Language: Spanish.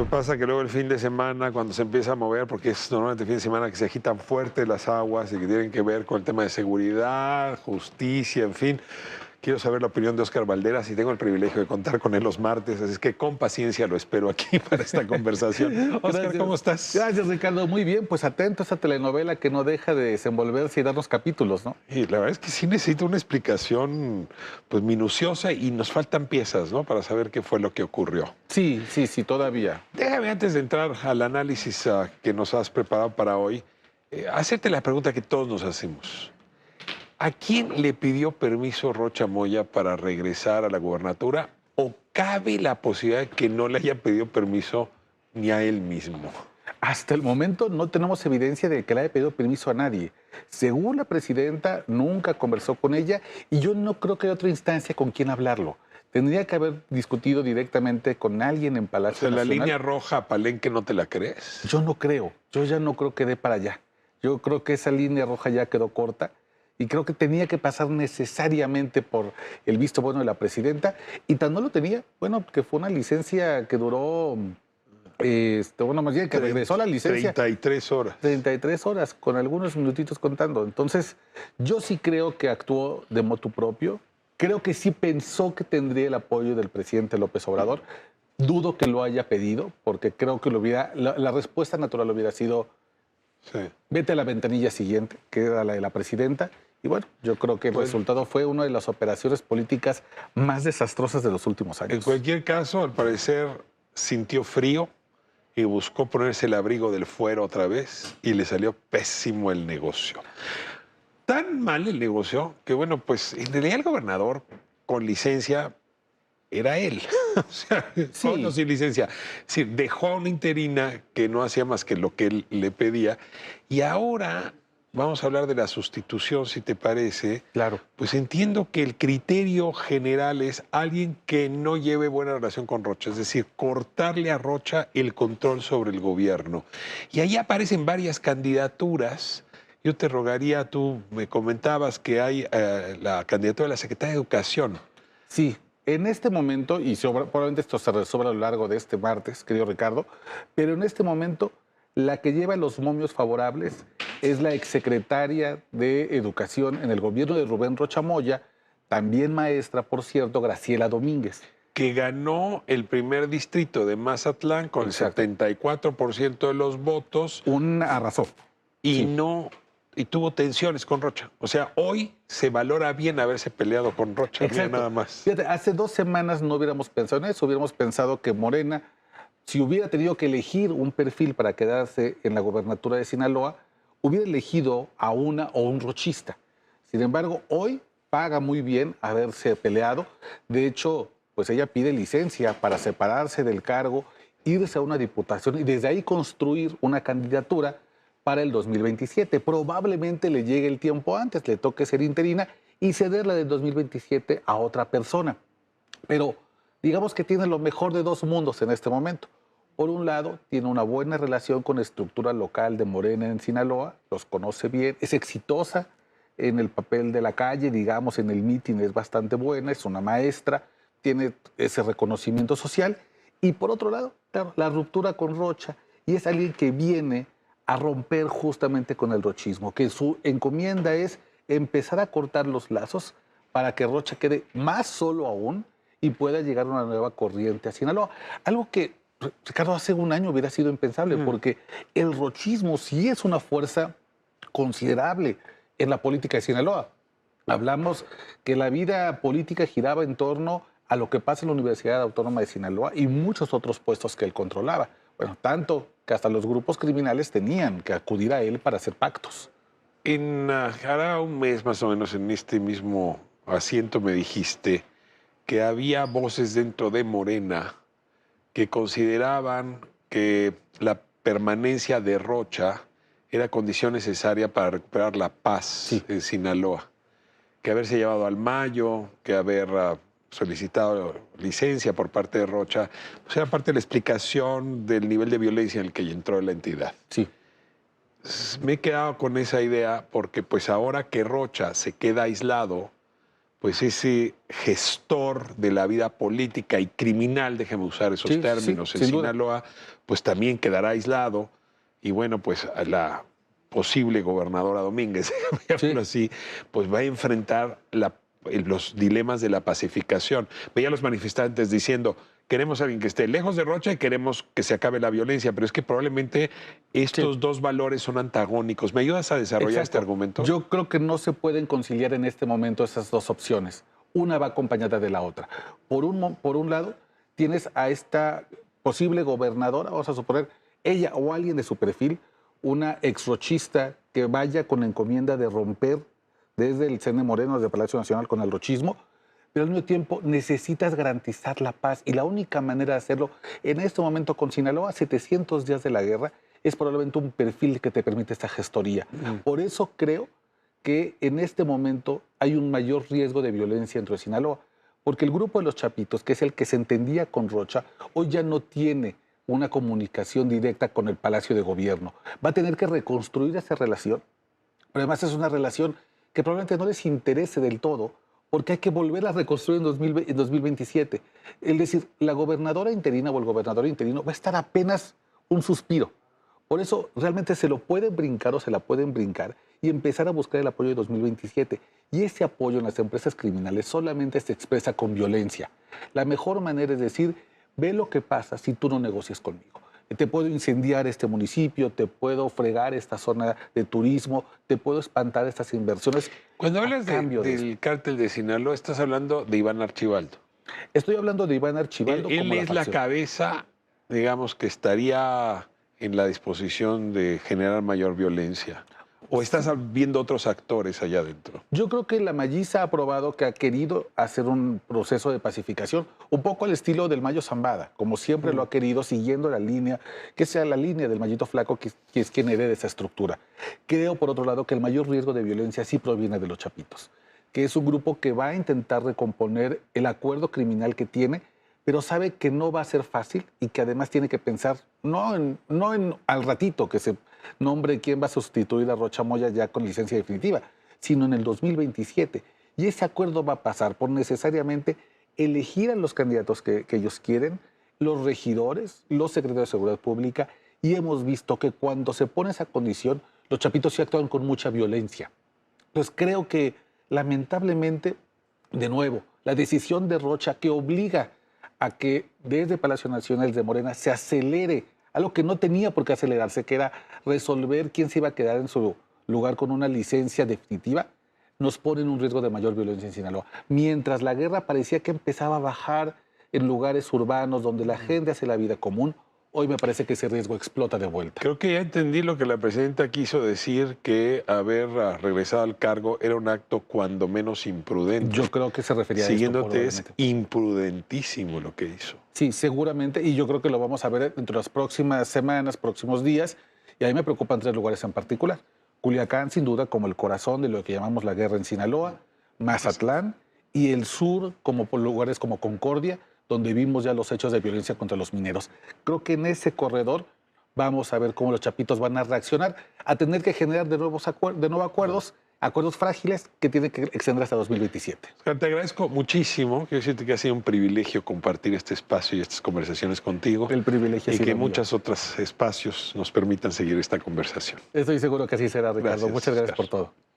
Pasa que luego el fin de semana, cuando se empieza a mover, porque es normalmente el fin de semana que se agitan fuerte las aguas y que tienen que ver con el tema de seguridad, justicia, en fin. Quiero saber la opinión de Óscar Valderas y tengo el privilegio de contar con él los martes, así es que con paciencia lo espero aquí para esta conversación. Óscar, ¿cómo estás? Gracias, Ricardo. Muy bien, pues atento a esa telenovela que no deja de desenvolverse y darnos capítulos, ¿no? Y la verdad es que sí necesito una explicación pues minuciosa y nos faltan piezas, ¿no? Para saber qué fue lo que ocurrió. Sí, todavía. Déjame antes de entrar al análisis que nos has preparado para hoy, hacerte la pregunta que todos nos hacemos. ¿A quién le pidió permiso Rocha Moya para regresar a la gubernatura o cabe la posibilidad de que no le haya pedido permiso ni a él mismo? Hasta el momento no tenemos evidencia de que le haya pedido permiso a nadie. Según la presidenta, nunca conversó con ella y yo no creo que haya otra instancia con quien hablarlo. Tendría que haber discutido directamente con alguien en O Palacio sea, la Nacional. línea roja a Palenque, ¿no te la crees? Yo no creo, yo ya no creo que dé para allá. Yo creo que esa línea roja ya quedó corta y creo que tenía que pasar necesariamente por el visto bueno de la presidenta y tan no lo tenía, bueno, que fue una licencia que duró, bueno, más bien que regresó a la licencia 33 horas. 33 horas, con algunos minutitos contando. Entonces, yo sí creo que actuó de motu propio, creo que sí pensó que tendría el apoyo del presidente López Obrador. Dudo que lo haya pedido, porque creo que la respuesta natural hubiera sido, Sí. vete a la ventanilla siguiente, que era la de la presidenta. Y bueno, yo creo que el resultado fue una de las operaciones políticas más desastrosas de los últimos En años. cualquier caso, al parecer sintió frío y buscó ponerse el abrigo del fuero otra vez y le salió pésimo el negocio. Tan mal el negocio que, bueno, pues en realidad el gobernador con licencia era él. O sea, Sí. con o sin licencia. Sí, dejó a una interina que no hacía más que lo que él le pedía. Y ahora vamos a hablar de la sustitución, si te parece. Claro. Pues entiendo que el criterio general es alguien que no lleve buena relación con Rocha, es decir, cortarle a Rocha el control sobre el gobierno. Y ahí aparecen varias candidaturas. Yo te rogaría, tú me comentabas que hay la candidatura de la Secretaria de Educación. Sí, en este momento, y probablemente esto se resuelva a lo largo de este martes, querido Ricardo, pero en este momento la que lleva los momios favorables es la exsecretaria de Educación en el gobierno de Rubén Rocha Moya, también maestra, por cierto, Graciela Domínguez. Que ganó el primer distrito de Mazatlán con Exacto. el 74% de los votos Arrasó. y Sí. no y tuvo tensiones con Rocha. O sea, hoy se valora bien haberse peleado con Rocha, mira Exacto. nada más. Fíjate, hace 2 semanas no hubiéramos pensado en eso, hubiéramos pensado que Morena, si hubiera tenido que elegir un perfil para quedarse en la gobernatura de Sinaloa, hubiera elegido a una o un rochista. Sin embargo, hoy paga muy bien haberse peleado. De hecho, pues ella pide licencia para separarse del cargo, irse a una diputación y desde ahí construir una candidatura para el 2027. Probablemente le llegue el tiempo antes, le toque ser interina y cederla del 2027 a otra persona. Pero digamos que tiene lo mejor de 2 mundos en este momento. Por un lado, tiene una buena relación con la estructura local de Morena en Sinaloa, los conoce bien, es exitosa en el papel de la calle, digamos, en el mitin es bastante buena, es una maestra, tiene ese reconocimiento social. Y por otro lado, claro, la ruptura con Rocha, y es alguien que viene a romper justamente con el rochismo, que su encomienda es empezar a cortar los lazos para que Rocha quede más solo aún y pueda llegar una nueva corriente a Sinaloa. Algo que, Ricardo, hace un año hubiera sido impensable, porque el rochismo sí es una fuerza considerable en la política de Sinaloa. Hablamos que la vida política giraba en torno a lo que pasa en la Universidad Autónoma de Sinaloa y muchos otros puestos que él controlaba. Bueno, tanto que hasta los grupos criminales tenían que acudir a él para hacer pactos. Hará un mes más o menos en este mismo asiento me dijiste que había voces dentro de Morena que consideraban que la permanencia de Rocha era condición necesaria para recuperar la paz en Sinaloa. Que haberse llevado al Mayo, que haber solicitado licencia por parte de Rocha, pues era parte de la explicación del nivel de violencia en el que entró la entidad. Sí. Me he quedado con esa idea porque pues ahora que Rocha se queda aislado, pues ese gestor de la vida política y criminal, déjeme usar esos Sí, términos, sí, en sin duda. Sinaloa, pues también quedará aislado. Y bueno, pues a la posible gobernadora Domínguez, déjame llamarlo así, pues va a enfrentar los dilemas de la pacificación. Veía a los manifestantes diciendo, queremos a alguien que esté lejos de Rocha y queremos que se acabe la violencia, pero es que probablemente estos dos valores son antagónicos. ¿Me ayudas a desarrollar este argumento? Yo creo que no se pueden conciliar en este momento esas dos opciones. Una va acompañada de la otra. Por un lado, tienes a esta posible gobernadora, vamos a suponer, ella o alguien de su perfil, una exrochista que vaya con la encomienda de romper desde el CN Moreno, desde el Palacio Nacional, con el rochismo, pero al mismo tiempo necesitas garantizar la paz y la única manera de hacerlo en este momento con Sinaloa, 700 días de la guerra, es probablemente un perfil que te permite esta gestoría. Por eso creo que en este momento hay un mayor riesgo de violencia dentro de Sinaloa, porque el grupo de los Chapitos, que es el que se entendía con Rocha, hoy ya no tiene una comunicación directa con el Palacio de Gobierno. Va a tener que reconstruir esa relación, pero además es una relación que probablemente no les interese del todo, porque hay que volver a reconstruir en 2027. Es decir, la gobernadora interina o el gobernador interino va a estar apenas un suspiro. Por eso realmente se lo pueden brincar o se la pueden brincar y empezar a buscar el apoyo de 2027. Y ese apoyo en las empresas criminales solamente se expresa con violencia. La mejor manera es decir, ve lo que pasa si tú no negocias conmigo. Te puedo incendiar este municipio, te puedo fregar esta zona de turismo, te puedo espantar estas inversiones. Cuando hablas del cártel de Sinaloa, estás hablando de Iván Archibaldo. Estoy hablando de Iván Archibaldo. Él es la cabeza, digamos, que estaría en la disposición de generar mayor violencia. ¿O estás viendo otros actores allá adentro? Yo creo que la Malliza ha probado que ha querido hacer un proceso de pacificación, un poco al estilo del Mayo Zambada, como siempre lo ha querido, siguiendo la línea, que sea la línea del Mallito Flaco, que es quien herede esa estructura. Creo, por otro lado, que el mayor riesgo de violencia sí proviene de los Chapitos, que es un grupo que va a intentar recomponer el acuerdo criminal que tiene, pero sabe que no va a ser fácil y que además tiene que pensar no en al ratito que se nombre quién va a sustituir a Rocha Moya ya con licencia definitiva, sino en el 2027. Y ese acuerdo va a pasar por necesariamente elegir a los candidatos que ellos quieren, los regidores, los secretarios de Seguridad Pública, y hemos visto que cuando se pone esa condición, los Chapitos sí actúan con mucha violencia. Entonces creo que, lamentablemente, de nuevo, la decisión de Rocha que obliga a que desde Palacio Nacional de Morena se acelere algo que no tenía por qué acelerarse, que era resolver quién se iba a quedar en su lugar con una licencia definitiva, nos pone en un riesgo de mayor violencia en Sinaloa. Mientras la guerra parecía que empezaba a bajar en lugares urbanos donde la gente hace la vida común, hoy me parece que ese riesgo explota de vuelta. Creo que ya entendí lo que la presidenta quiso decir, que haber regresado al cargo era un acto cuando menos imprudente. Yo creo que se refería a esto. Siguiéndote, es imprudentísimo lo que hizo. Sí, seguramente, y yo creo que lo vamos a ver entre las próximas semanas, próximos días, y a mí me preocupan tres lugares en particular. Culiacán, sin duda, como el corazón de lo que llamamos la guerra en Sinaloa, Mazatlán, y el sur, como por lugares como Concordia, donde vimos ya los hechos de violencia contra los mineros. Creo que en ese corredor vamos a ver cómo los Chapitos van a reaccionar, a tener que generar de nuevo acuerdos frágiles que tienen que extender hasta 2027. Oscar, te agradezco muchísimo. Quiero decirte que ha sido un privilegio compartir este espacio y estas conversaciones contigo. El privilegio ha sido y que mío. muchos otros espacios nos permitan seguir esta conversación. Estoy seguro que así será, Ricardo. Gracias, Muchas gracias Oscar. por todo.